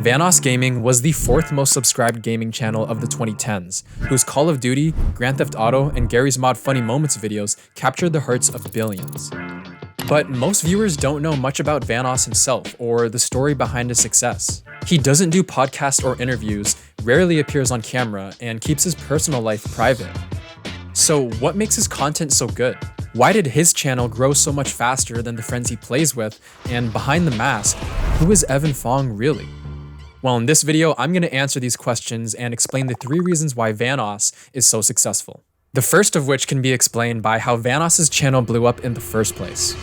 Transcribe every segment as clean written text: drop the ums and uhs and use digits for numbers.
VanossGaming was the 4th most subscribed gaming channel of the 2010s, whose Call of Duty, Grand Theft Auto, and Garry's Mod Funny Moments videos captured the hearts of billions. But most viewers don't know much about Vanoss himself or the story behind his success. He doesn't do podcasts or interviews, rarely appears on camera, and keeps his personal life private. So what makes his content so good? Why did his channel grow so much faster than the friends he plays with? And behind the mask, who is Evan Fong really? Well, in this video, I'm going to answer these questions and explain the 3 reasons why Vanoss is so successful. The first of which can be explained by how Vanoss's channel blew up in the first place.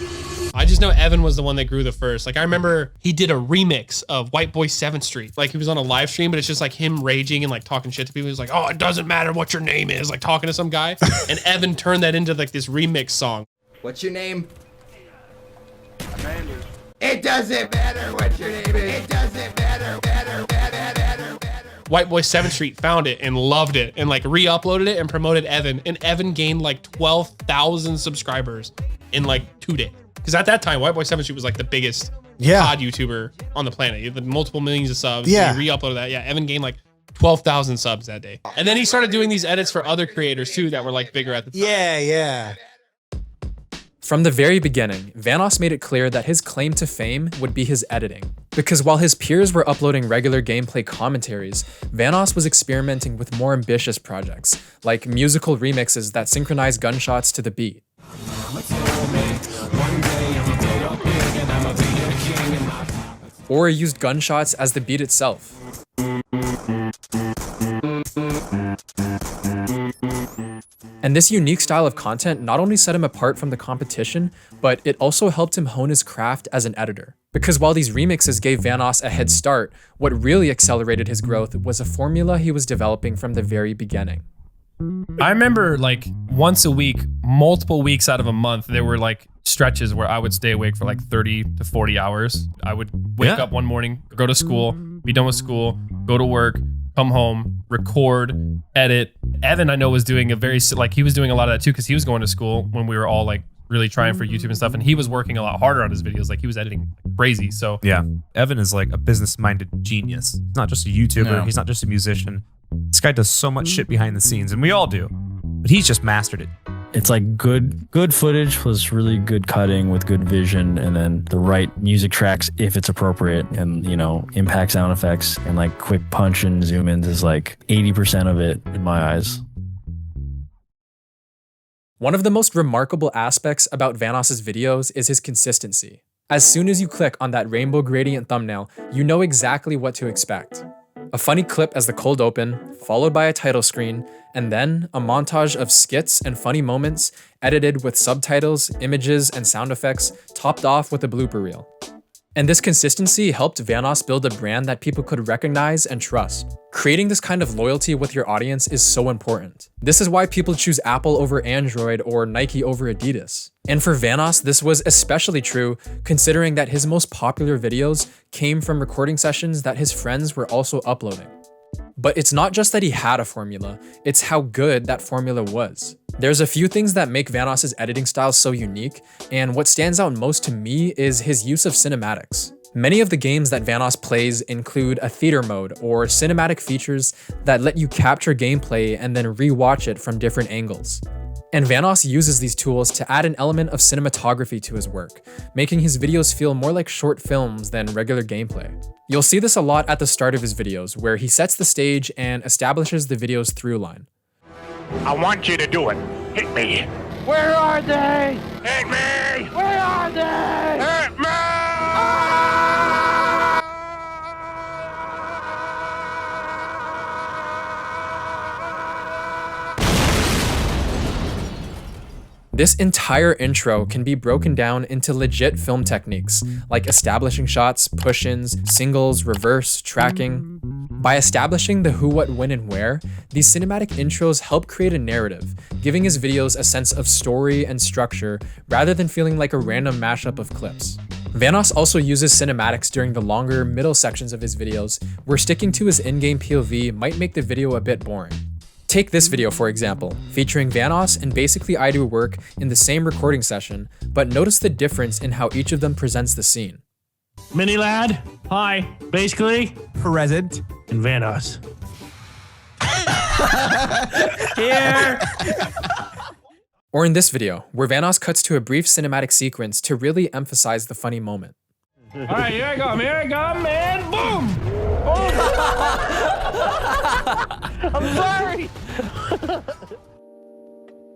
I just know Evan was the one that grew the first. Like, I remember he did a remix of White Boy 7th Street. Like, he was on a live stream, but it's just like him raging and like talking shit to people. He's like, oh, it doesn't matter what your name is, like talking to some guy. And Evan turned that into like this remix song. What's your name? Amanda. It doesn't matter what your name is. It doesn't matter. White Boy 7th Street found it and loved it and like re-uploaded it and promoted Evan. And Evan gained like 12,000 subscribers in like 2 days. Because at that time, White Boy 7th Street was like the biggest COD YouTuber on the planet. He had multiple millions of subs. Yeah. He re-uploaded that. Yeah, Evan gained like 12,000 subs that day. And then he started doing these edits for other creators too that were like bigger at the time. Yeah. From the very beginning, Vanoss made it clear that his claim to fame would be his editing. Because while his peers were uploading regular gameplay commentaries, Vanoss was experimenting with more ambitious projects, like musical remixes that synchronize gunshots to the beat. Or used gunshots as the beat itself. And this unique style of content not only set him apart from the competition, but it also helped him hone his craft as an editor. Because while these remixes gave Vanoss a head start, what really accelerated his growth was a formula he was developing from the very beginning. I remember like once a week, multiple weeks out of a month, there were like stretches where I would stay awake for like 30 to 40 hours. I would wake up one morning, go to school, be done with school, go to work, come home, record, edit. Evan, I know, was doing he was doing a lot of that too because he was going to school when we were all like really trying for YouTube and stuff, and he was working a lot harder on his videos. Like, he was editing crazy. So Yeah. Evan is like a business-minded genius. He's not just a YouTuber. No. He's not just a musician. This guy does so much shit behind the scenes, and we all do. But he's just mastered it. It's like good footage plus really good cutting with good vision, and then the right music tracks if it's appropriate, and impact sound effects and like quick punch and zoom ins is like 80% of it in my eyes. One of the most remarkable aspects about Vanoss's videos is his consistency. As soon as you click on that rainbow gradient thumbnail, you know exactly what to expect. A funny clip as the cold open, followed by a title screen, and then a montage of skits and funny moments edited with subtitles, images, and sound effects, topped off with a blooper reel. And this consistency helped Vanoss build a brand that people could recognize and trust. Creating this kind of loyalty with your audience is so important. This is why people choose Apple over Android or Nike over Adidas. And for Vanoss, this was especially true considering that his most popular videos came from recording sessions that his friends were also uploading. But it's not just that he had a formula, it's how good that formula was. There's a few things that make Vanoss's editing style so unique, and what stands out most to me is his use of cinematics. Many of the games that Vanoss plays include a theater mode or cinematic features that let you capture gameplay and then re-watch it from different angles. And Vanoss uses these tools to add an element of cinematography to his work, making his videos feel more like short films than regular gameplay. You'll see this a lot at the start of his videos, where he sets the stage and establishes the video's through line. I want you to do it. Hit me. Where are they? Hit me. Where are they? Hit me. This entire intro can be broken down into legit film techniques, like establishing shots, push-ins, singles, reverse, tracking. By establishing the who, what, when, and where, these cinematic intros help create a narrative, giving his videos a sense of story and structure rather than feeling like a random mashup of clips. Vanoss also uses cinematics during the longer, middle sections of his videos, where sticking to his in-game POV might make the video a bit boring. Take this video for example, featuring Vanoss and basically I do work in the same recording session, but notice the difference in how each of them presents the scene. Mini lad, hi. Basically, present in Vanoss. Here. Or in this video, where Vanoss cuts to a brief cinematic sequence to really emphasize the funny moment. All right, here I come, man. Boom. I'm sorry.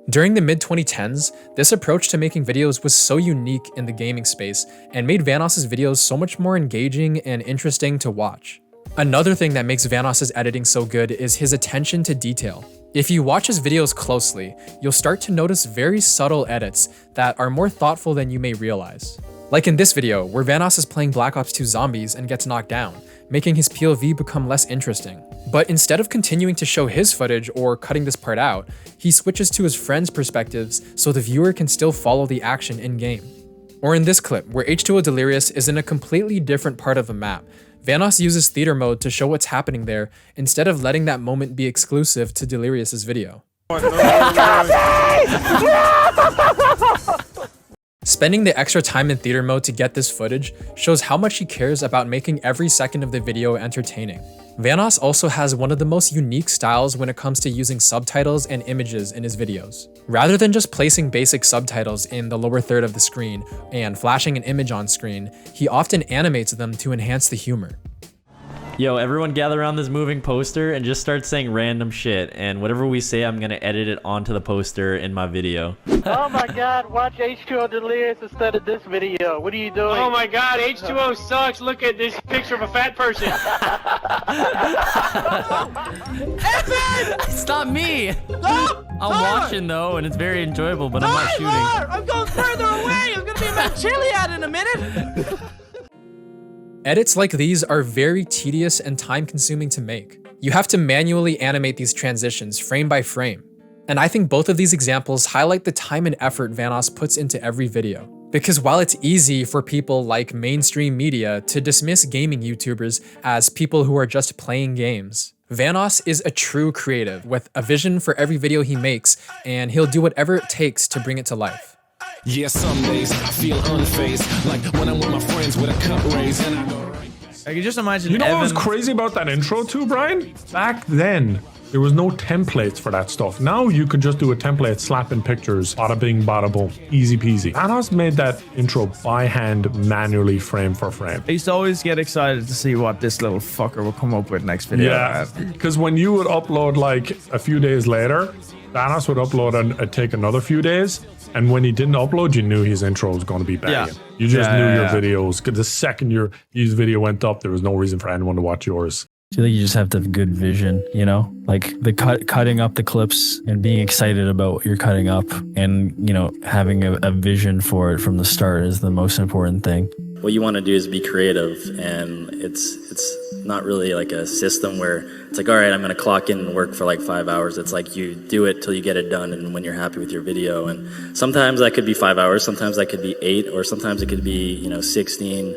During the mid-2010s, this approach to making videos was so unique in the gaming space and made Vanoss's videos so much more engaging and interesting to watch. Another thing that makes Vanoss's editing so good is his attention to detail. If you watch his videos closely, you'll start to notice very subtle edits that are more thoughtful than you may realize. Like in this video, where Vanoss is playing Black Ops 2 Zombies and gets knocked down, making his POV become less interesting. But instead of continuing to show his footage or cutting this part out, he switches to his friends' perspectives so the viewer can still follow the action in-game. Or in this clip, where H2O Delirious is in a completely different part of a map, Vanoss uses theater mode to show what's happening there instead of letting that moment be exclusive to Delirious's video. Spending the extra time in theater mode to get this footage shows how much he cares about making every second of the video entertaining. Vanoss also has one of the most unique styles when it comes to using subtitles and images in his videos. Rather than just placing basic subtitles in the lower third of the screen and flashing an image on screen, he often animates them to enhance the humor. Yo, everyone gather around this moving poster and just start saying random shit, and whatever we say, I'm gonna edit it onto the poster in my video. Oh my god, watch H2O Delirious instead of this video. What are you doing? Oh my god, H2O sucks. Look at this picture of a fat person. Evan! It's not me! Stop! I'm watching though, and it's very enjoyable, but I'm not shooting. I'm going further away! I'm gonna be in my chili ad in a minute! Edits like these are very tedious and time-consuming to make. You have to manually animate these transitions frame by frame. And I think both of these examples highlight the time and effort Vanoss puts into every video. Because while it's easy for people like mainstream media to dismiss gaming YouTubers as people who are just playing games, Vanoss is a true creative with a vision for every video he makes, and he'll do whatever it takes to bring it to life. Yeah, some days I feel unfazed, like when I'm with my friends with a cup raised and I go. I can just imagine. You know what was crazy about that intro too, Brian? Back then, there was no templates for that stuff. Now you could just do a template, slap in pictures, bada bing, bada boom, easy peasy. Vanoss made that intro by hand, manually, frame for frame. I used to always get excited to see what this little fucker will come up with next video. Yeah, because when you would upload like a few days later, Vanoss would upload and take another few days. And when he didn't upload, you knew his intro was going to be banging. Yeah. You just knew your videos. Because the second his video went up, there was no reason for anyone to watch yours. I feel like you just have to have good vision, you know? Like the cutting up the clips and being excited about what you're cutting up and, you know, having a vision for it from the start is the most important thing. What you want to do is be creative, and it's not really like a system where it's like, all right, I'm going to clock in and work for like 5 hours. It's like you do it till you get it done and when you're happy with your video. And sometimes that could be 5 hours, sometimes that could be 8, or sometimes it could be, 16,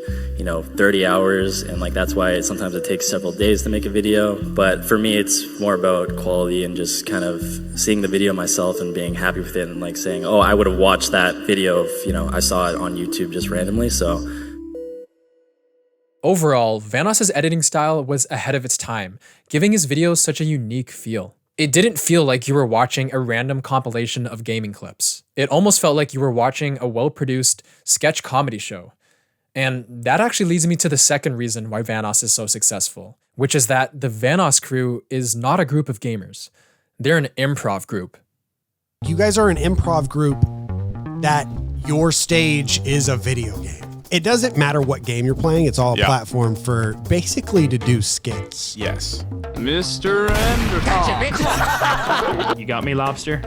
30 hours. And like that's why sometimes it takes several days to make a video. But for me, it's more about quality and just kind of seeing the video myself and being happy with it and like saying, oh, I would have watched that video if, I saw it on YouTube just randomly. So overall, Vanoss's editing style was ahead of its time, giving his videos such a unique feel. It didn't feel like you were watching a random compilation of gaming clips. It almost felt like you were watching a well-produced sketch comedy show. And that actually leads me to the second reason why Vanoss is so successful, which is that the Vanoss crew is not a group of gamers. They're an improv group. You guys are an improv group that your stage is a video game. It doesn't matter what game you're playing. It's all a platform for basically to do skits. Yes. Mr. Anderson. You got me, Lobster?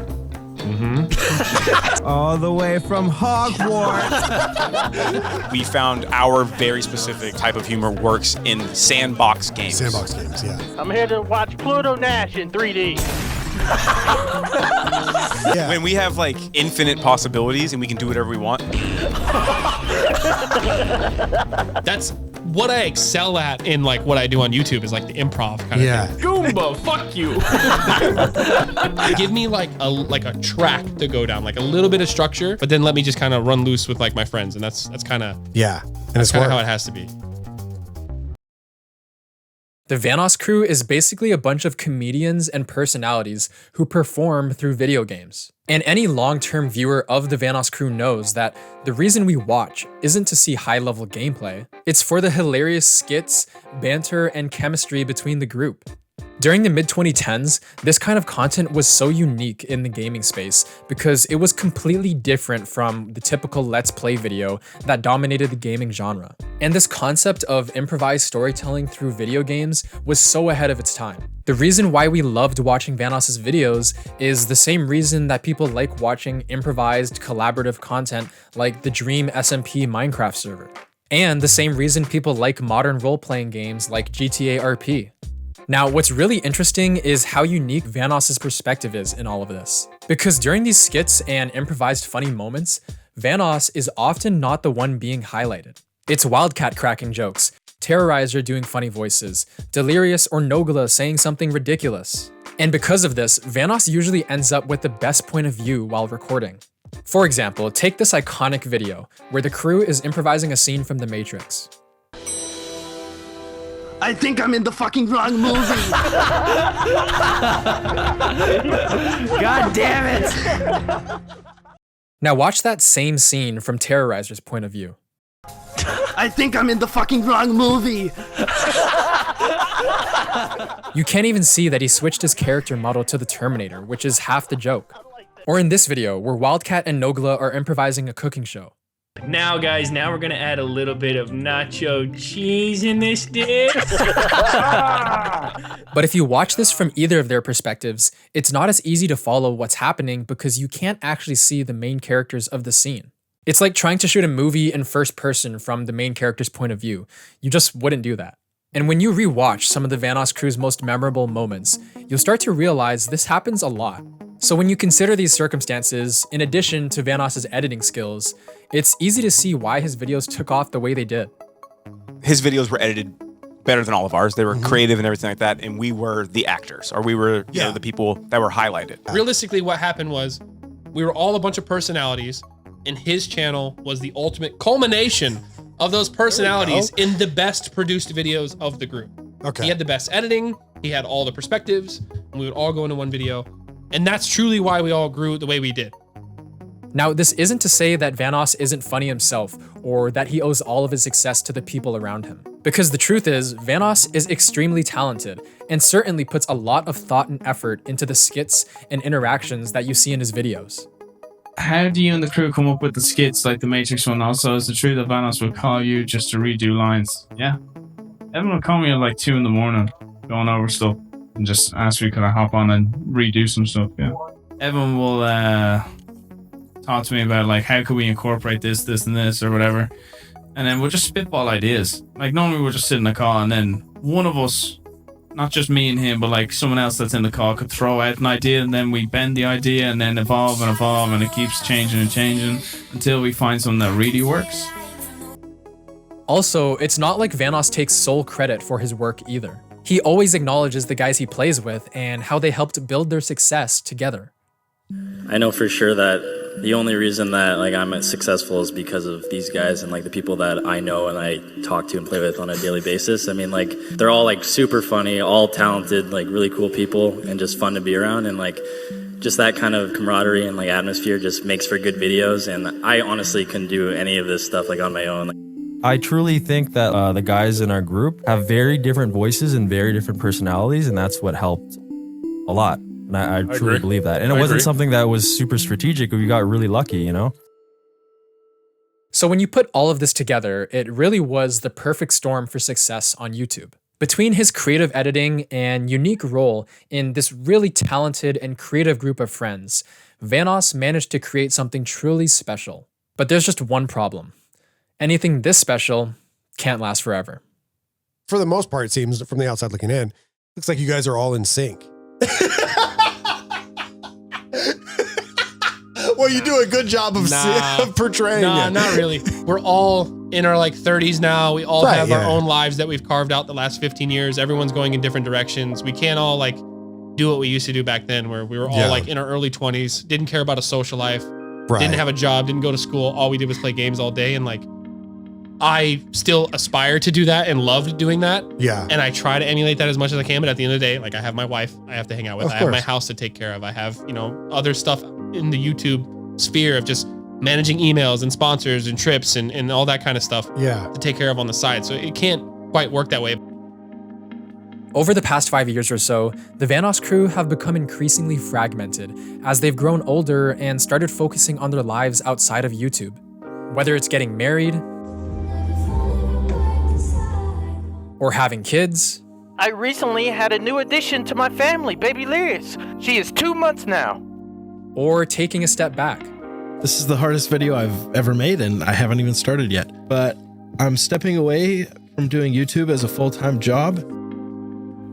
Mm-hmm. All the way from Hogwarts. We found our very specific type of humor works in sandbox games. Sandbox games, yeah. I'm here to watch Pluto Nash in 3D. Yeah. When we have like infinite possibilities and we can do whatever we want. That's what I excel at in like what I do on YouTube is like the improv kind of thing. Goomba, fuck you. Give me like a track to go down, like a little bit of structure, but then let me just kind of run loose with like my friends, and that's kind of That's kind of how it has to be. The Vanoss crew is basically a bunch of comedians and personalities who perform through video games. And any long-term viewer of the Vanoss crew knows that the reason we watch isn't to see high-level gameplay, it's for the hilarious skits, banter, and chemistry between the group. During the mid-2010s, this kind of content was so unique in the gaming space because it was completely different from the typical Let's Play video that dominated the gaming genre. And this concept of improvised storytelling through video games was so ahead of its time. The reason why we loved watching Vanoss's videos is the same reason that people like watching improvised collaborative content like the Dream SMP Minecraft server. And the same reason people like modern role-playing games like GTA RP. Now, what's really interesting is how unique Vanoss's perspective is in all of this. Because during these skits and improvised funny moments, Vanoss is often not the one being highlighted. It's Wildcat cracking jokes, Terrorizer doing funny voices, Delirious or Nogla saying something ridiculous. And because of this, Vanoss usually ends up with the best point of view while recording. For example, take this iconic video, where the crew is improvising a scene from The Matrix. I think I'm in the fucking wrong movie. God damn it. Now watch that same scene from Terrorizer's point of view. I think I'm in the fucking wrong movie. You can't even see that he switched his character model to the Terminator, which is half the joke. Or in this video, where Wildcat and Nogla are improvising a cooking show. Now, guys, now we're gonna add a little bit of nacho cheese in this dish. But if you watch this from either of their perspectives, it's not as easy to follow what's happening because you can't actually see the main characters of the scene. It's like trying to shoot a movie in first person from the main character's point of view. You just wouldn't do that. And when you rewatch some of the Vanoss crew's most memorable moments, you'll start to realize this happens a lot. So when you consider these circumstances, in addition to Vanoss's editing skills, it's easy to see why his videos took off the way they did. His videos were edited better than all of ours. They were creative and everything like that, and we were the actors, or we were you know, the people that were highlighted. Realistically, what happened was we were all a bunch of personalities, and his channel was the ultimate culmination of those personalities in the best produced videos of the group. Okay. He had the best editing, he had all the perspectives, and we would all go into one video. And that's truly why we all grew the way we did. Now, this isn't to say that Vanoss isn't funny himself, or that he owes all of his success to the people around him. Because the truth is, Vanoss is extremely talented, and certainly puts a lot of thought and effort into the skits and interactions that you see in his videos. How do you and the crew come up with the skits like the Matrix one? Also, is it true that Vanoss will call you just to redo lines? Yeah. Evan will call me at like 2 in the morning, going over stuff, and just ask me could I hop on and redo some stuff. Yeah. Evan will talk to me about like how could we incorporate this, and this, or whatever, and then we'll just spitball ideas. Like normally we'll just sit in a call, and then one of us, not just me and him, but like someone else that's in the call, could throw out an idea, and then we bend the idea and then evolve, and it keeps changing and changing until we find something that really works. Also, it's not like Vanoss takes sole credit for his work either. He always acknowledges the guys he plays with and how they helped build their success together. I know for sure that the only reason that like I'm successful is because of these guys and like the people that I know and I talk to and play with on a daily basis. I mean, like they're all like super funny, all talented, like really cool people, and just fun to be around, and like just that kind of camaraderie and like atmosphere just makes for good videos. And I honestly couldn't do any of this stuff like on my own. I truly think that the guys in our group have very different voices and very different personalities, and that's what helped a lot. And I truly believe that. And it wasn't something that was super strategic. We got really lucky, you know? So when you put all of this together, it really was the perfect storm for success on YouTube. Between his creative editing and unique role in this really talented and creative group of friends, Vanoss managed to create something truly special. But there's just one problem. Anything this special can't last forever. For the most part, it seems from the outside looking in, looks like you guys are all in sync. Well, you do a good job of portraying it. Not really. We're all in our like 30s now. We all have our own lives that we've carved out the last 15 years. Everyone's going in different directions. We can't all like do what we used to do back then, where we were all like in our early 20s, didn't care about a social life, didn't have a job, didn't go to school. All we did was play games all day. And like I still aspire to do that and loved doing that. Yeah. And I try to emulate that as much as I can. But at the end of the day, like I have my wife I have to hang out with. Of I have my course. house to take care of. I have, you know, other stuff in the YouTube sphere of just managing emails and sponsors and trips and all that kind of stuff Yeah. to take care of on the side. So it can't quite work that way. Over the past 5 years or so, the Vanoss crew have become increasingly fragmented as they've grown older and started focusing on their lives outside of YouTube. Whether it's getting married, or having kids, I recently had a new addition to my family, baby Liz. She is 2 months now. or taking a step back. This is the hardest video I've ever made, and I haven't even started yet. But I'm stepping away from doing YouTube as a full-time job.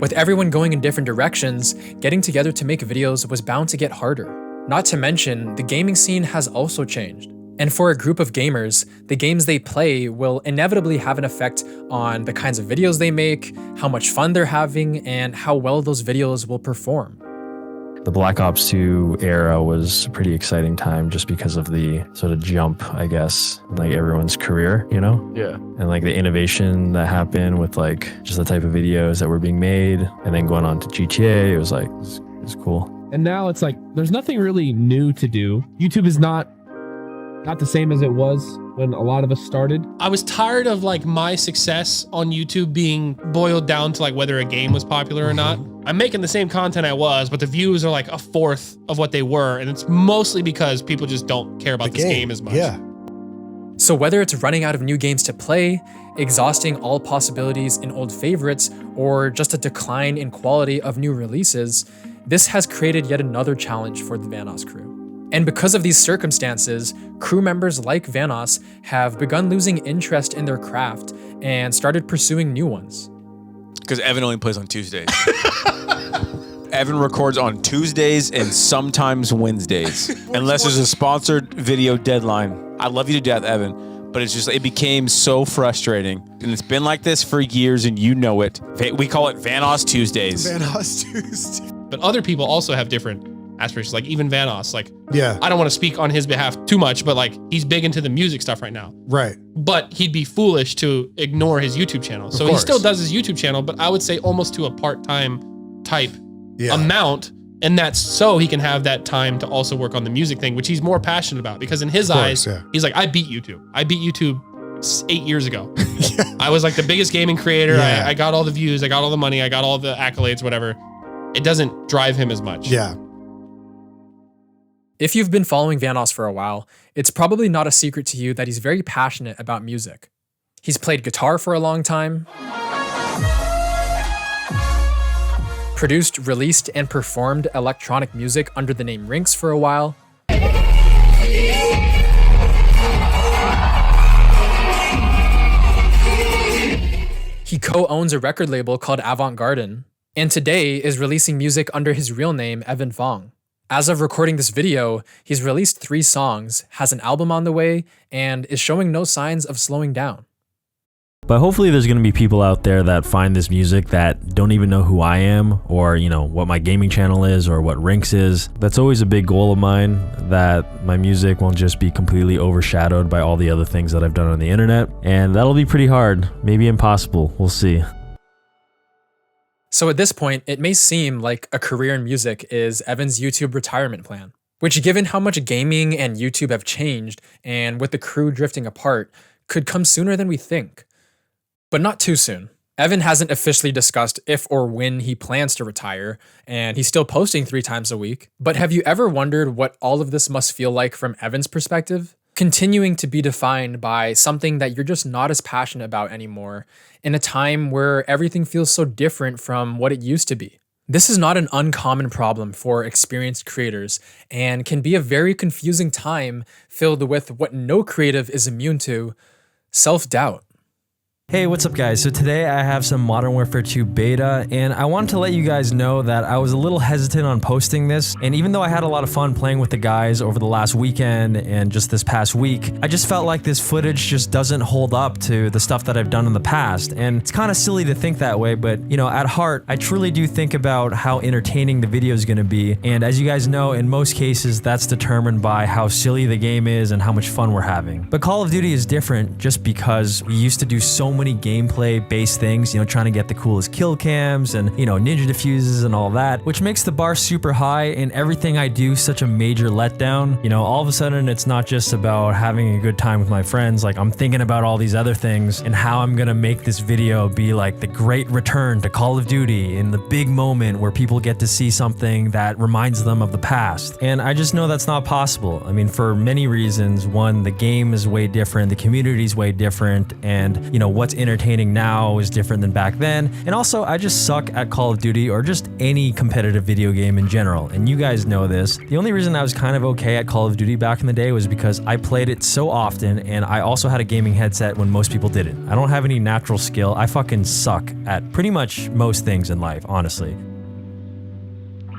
With everyone going in different directions, getting together to make videos was bound to get harder. Not to mention, the gaming scene has also changed. And for a group of gamers, the games they play will inevitably have an effect on the kinds of videos they make, how much fun they're having, and how well those videos will perform. The Black Ops 2 era was a pretty exciting time just because of the sort of jump, I guess, in like everyone's career, you know? Yeah. And like the innovation that happened with like just the type of videos that were being made, and then going on to GTA, it was like, it was cool. And now it's like, there's nothing really new to do. YouTube is not the same as it was when a lot of us started. I was tired of like my success on YouTube being boiled down to like whether a game was popular or not. I'm making the same content I was, but the views are like a fourth of what they were. And it's mostly because people just don't care about this game as much. Yeah. So whether it's running out of new games to play, exhausting all possibilities in old favorites, or just a decline in quality of new releases, this has created yet another challenge for the Vanoss crew. And because of these circumstances, crew members like Vanoss have begun losing interest in their craft and started pursuing new ones. Because Evan only plays on Tuesdays. Evan records on Tuesdays and sometimes Wednesdays. Unless there's a sponsored video deadline. I love you to death, Evan. But it's just, it became so frustrating. And it's been like this for years and you know it. We call it Vanoss Tuesdays. Vanoss Tuesdays. But other people also have different aspirations, like even Vanoss. Like, yeah, I don't want to speak on his behalf too much, but like he's big into the music stuff right now. Right. But he'd be foolish to ignore his YouTube channel. So he still does his YouTube channel, but I would say almost to a part-time type amount. And that's so he can have that time to also work on the music thing, which he's more passionate about, because in his eyes, he's like, I beat YouTube. I beat YouTube 8 years ago. I was like the biggest gaming creator. Yeah. I got all the views. I got all the money. I got all the accolades, whatever. It doesn't drive him as much. Yeah. If you've been following Vanoss for a while, it's probably not a secret to you that he's very passionate about music. He's played guitar for a long time, produced, released, and performed electronic music under the name Rinks for a while, he co-owns a record label called Avant-Garden, and today is releasing music under his real name, Evan Vong. As of recording this video, he's released 3 songs, has an album on the way, and is showing no signs of slowing down. But hopefully there's going to be people out there that find this music that don't even know who I am, or, you know, what my gaming channel is, or what Rinks is. That's always a big goal of mine, that my music won't just be completely overshadowed by all the other things that I've done on the internet. And that'll be pretty hard, maybe impossible, we'll see. So at this point, it may seem like a career in music is Evan's YouTube retirement plan, which, given how much gaming and YouTube have changed, and with the crew drifting apart, could come sooner than we think. But not too soon. Evan hasn't officially discussed if or when he plans to retire, and he's still posting 3 times a week. But have you ever wondered what all of this must feel like from Evan's perspective? Continuing to be defined by something that you're just not as passionate about anymore in a time where everything feels so different from what it used to be. This is not an uncommon problem for experienced creators and can be a very confusing time filled with what no creative is immune to: self-doubt. Hey, what's up guys? So today I have some Modern Warfare 2 beta, and I wanted to let you guys know that I was a little hesitant on posting this, and even though I had a lot of fun playing with the guys over the last weekend and just this past week, I just felt like this footage just doesn't hold up to the stuff that I've done in the past, and it's kind of silly to think that way, but you know, at heart, I truly do think about how entertaining the video is going to be, and as you guys know, in most cases, that's determined by how silly the game is and how much fun we're having. But Call of Duty is different just because we used to do so many gameplay based things, you know, trying to get the coolest kill cams and, you know, ninja diffuses and all that, which makes the bar super high and everything I do such a major letdown. You know, all of a sudden it's not just about having a good time with my friends, like I'm thinking about all these other things and how I'm gonna make this video be like the great return to Call of Duty in the big moment where people get to see something that reminds them of the past. And I just know that's not possible. I mean, for many reasons. One, the game is way different, the community is way different, and you know, what's entertaining now is different than back then. And also, I just suck at Call of Duty or just any competitive video game in general. And you guys know this. The only reason I was kind of okay at Call of Duty back in the day was because I played it so often and I also had a gaming headset when most people didn't. I don't have any natural skill. I fucking suck at pretty much most things in life, honestly.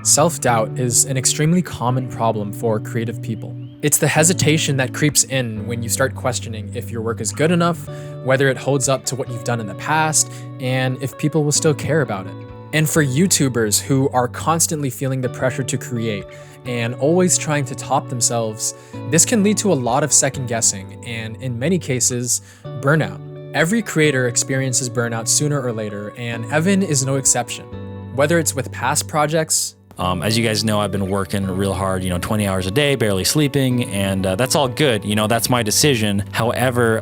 Self-doubt is an extremely common problem for creative people. It's the hesitation that creeps in when you start questioning if your work is good enough, whether it holds up to what you've done in the past, and if people will still care about it. And for YouTubers who are constantly feeling the pressure to create and always trying to top themselves, this can lead to a lot of second guessing and, in many cases, burnout. Every creator experiences burnout sooner or later, and Evan is no exception. Whether it's with past projects, as you guys know, I've been working real hard, 20 hours a day, barely sleeping, and that's all good. That's my decision. However,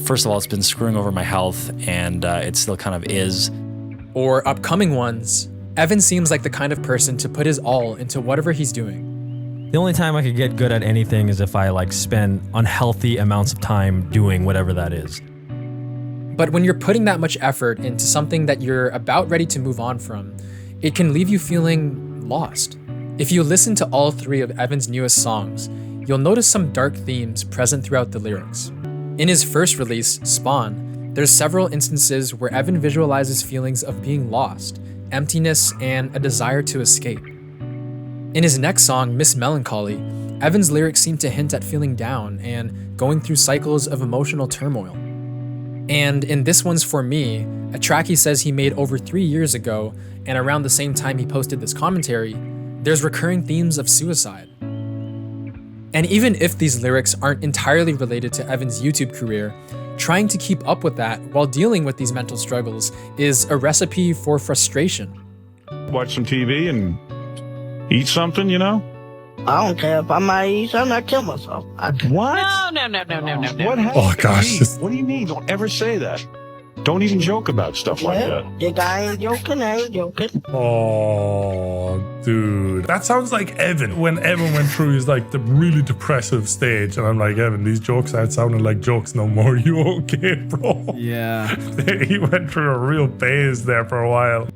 first of all, it's been screwing over my health, and it still kind of is. Or upcoming ones, Evan seems like the kind of person to put his all into whatever he's doing. The only time I could get good at anything is if I spend unhealthy amounts of time doing whatever that is. But when you're putting that much effort into something that you're about ready to move on from, it can leave you feeling lost. If you listen to all three of Evan's newest songs, you'll notice some dark themes present throughout the lyrics. In his first release, Spawn, there's several instances where Evan visualizes feelings of being lost, emptiness, and a desire to escape. In his next song, Miss Melancholy, Evan's lyrics seem to hint at feeling down and going through cycles of emotional turmoil. And in this one's For Me, a track he says he made over 3 years ago, and around the same time he posted this commentary, there's recurring themes of suicide. And even if these lyrics aren't entirely related to Evan's YouTube career, trying to keep up with that while dealing with these mental struggles is a recipe for frustration. Watch some TV and eat something, I don't care if I might eat something, I kill myself. What? No. What happened? Oh gosh. What do you mean? Don't ever say that. Don't even joke about stuff like that. The guy ain't joking, I ain't joking. Oh, dude. That sounds like Evan. When Evan went through his the really depressive stage, and I'm like, Evan, these jokes aren't sounding like jokes no more. You okay, bro? Yeah. He went through a real phase there for a while.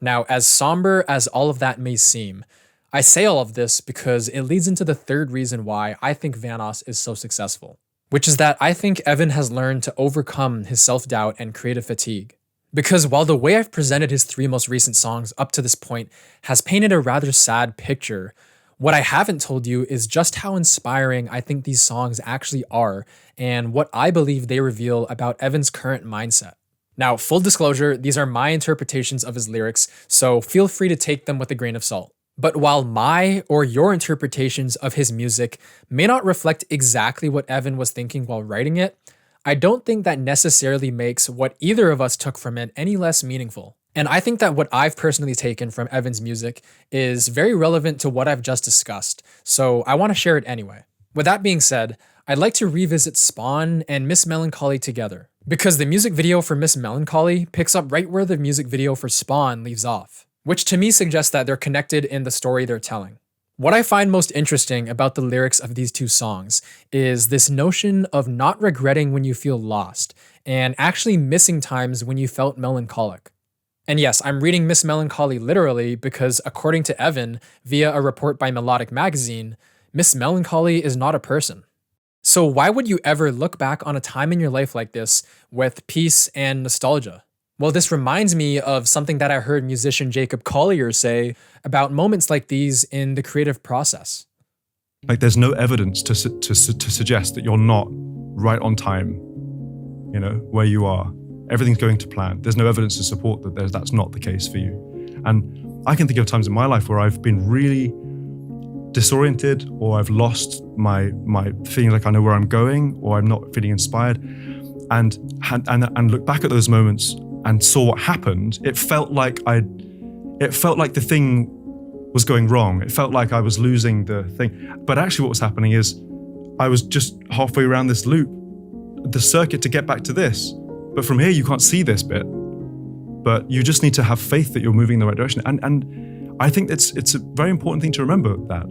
Now, as somber as all of that may seem, I say all of this because it leads into the third reason why I think Vanoss is so successful, which is that I think Evan has learned to overcome his self-doubt and creative fatigue. Because while the way I've presented his 3 most recent songs up to this point has painted a rather sad picture, what I haven't told you is just how inspiring I think these songs actually are and what I believe they reveal about Evan's current mindset. Now, full disclosure, these are my interpretations of his lyrics, so feel free to take them with a grain of salt. But while my or your interpretations of his music may not reflect exactly what Evan was thinking while writing it, I don't think that necessarily makes what either of us took from it any less meaningful. And I think that what I've personally taken from Evan's music is very relevant to what I've just discussed, so I want to share it anyway. With that being said, I'd like to revisit Spawn and Miss Melancholy together, because the music video for Miss Melancholy picks up right where the music video for Spawn leaves off, which to me suggests that they're connected in the story they're telling. What I find most interesting about the lyrics of these 2 songs is this notion of not regretting when you feel lost, and actually missing times when you felt melancholic. And yes, I'm reading Miss Melancholy literally because according to Evan, via a report by Melodic Magazine, Miss Melancholy is not a person. So why would you ever look back on a time in your life like this with peace and nostalgia? Well, this reminds me of something that I heard musician Jacob Collier say about moments like these in the creative process. Like, there's no evidence to suggest that you're not right on time, you know, where you are. Everything's going to plan. There's no evidence to support that that's not the case for you. And I can think of times in my life where I've been really disoriented, or I've lost my feeling like I know where I'm going, or I'm not feeling inspired, and look back at those moments and saw what happened. It felt like the thing was going wrong. It felt like I was losing the thing. But actually what was happening is I was just halfway around this loop, the circuit to get back to this. But from here, you can't see this bit. But you just need to have faith that you're moving in the right direction. And I think it's a very important thing to remember that.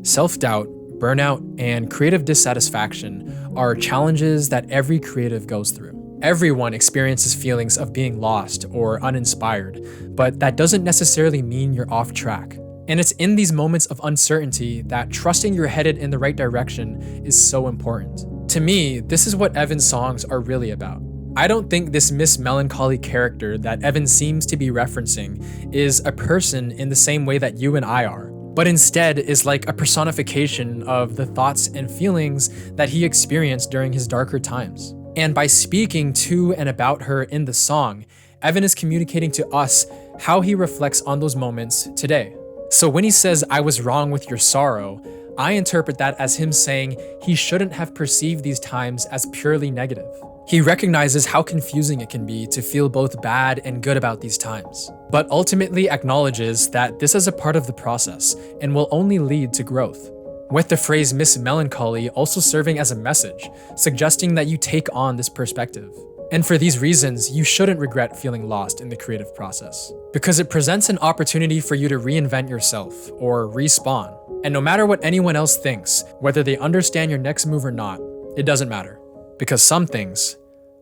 Self-doubt, burnout, and creative dissatisfaction are challenges that every creative goes through. Everyone experiences feelings of being lost or uninspired, but that doesn't necessarily mean you're off track. And it's in these moments of uncertainty that trusting you're headed in the right direction is so important. To me, this is what Evan's songs are really about. I don't think this Miss Melancholy character that Evan seems to be referencing is a person in the same way that you and I are, but instead is like a personification of the thoughts and feelings that he experienced during his darker times. And by speaking to and about her in the song, Evan is communicating to us how he reflects on those moments today. So when he says, "I was wrong with your sorrow," I interpret that as him saying he shouldn't have perceived these times as purely negative. He recognizes how confusing it can be to feel both bad and good about these times, but ultimately acknowledges that this is a part of the process and will only lead to growth. With the phrase Miss Melancholy also serving as a message, suggesting that you take on this perspective. And for these reasons, you shouldn't regret feeling lost in the creative process, because it presents an opportunity for you to reinvent yourself or respawn. And no matter what anyone else thinks, whether they understand your next move or not, it doesn't matter, because some things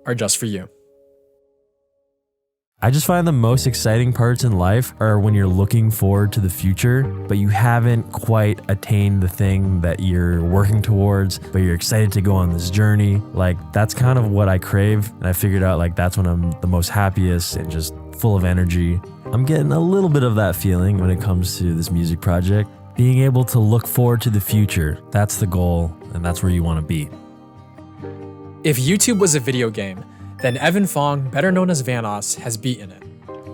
are just for you. I just find the most exciting parts in life are when you're looking forward to the future, but you haven't quite attained the thing that you're working towards, but you're excited to go on this journey. Like, that's kind of what I crave. And I figured out like that's when I'm the most happiest and just full of energy. I'm getting a little bit of that feeling when it comes to this music project. Being able to look forward to the future, that's the goal, and that's where you want to be. If YouTube was a video game, then Evan Fong, better known as Vanoss, has beaten it.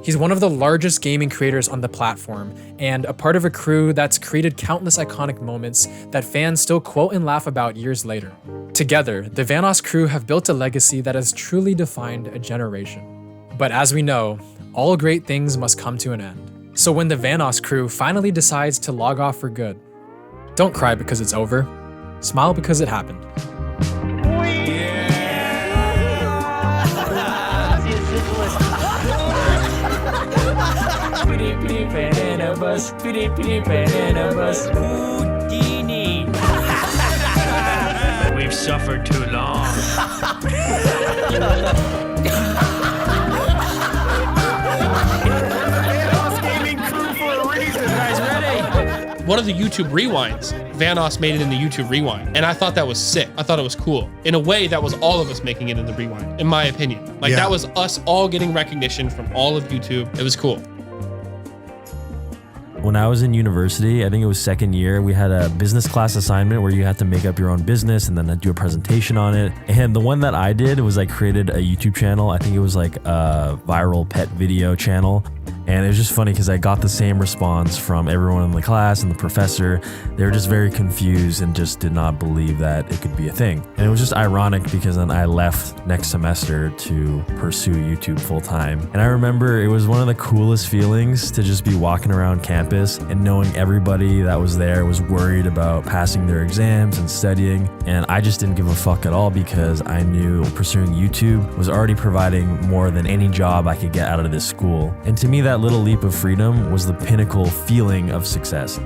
He's one of the largest gaming creators on the platform and a part of a crew that's created countless iconic moments that fans still quote and laugh about years later. Together, the Vanoss crew have built a legacy that has truly defined a generation. But as we know, all great things must come to an end. So when the Vanoss crew finally decides to log off for good, don't cry because it's over, smile because it happened. We've suffered too long. One of the YouTube rewinds, Vanoss made it in the YouTube rewind, and I thought that was sick. I thought it was cool. In a way, that was all of us making it in the rewind, in my opinion. Like, that was us all getting recognition from all of YouTube. It was cool. When I was in university, I think it was second year, we had a business class assignment where you had to make up your own business and then do a presentation on it. And the one that I did was I created a YouTube channel. I think it was like a viral pet video channel. And it was just funny because I got the same response from everyone in the class and the professor. They were just very confused and just did not believe that it could be a thing. And it was just ironic because then I left next semester to pursue YouTube full time. And I remember it was one of the coolest feelings to just be walking around campus and knowing everybody that was there was worried about passing their exams and studying. And I just didn't give a fuck at all because I knew pursuing YouTube was already providing more than any job I could get out of this school. And to me, that little leap of freedom was the pinnacle feeling of success.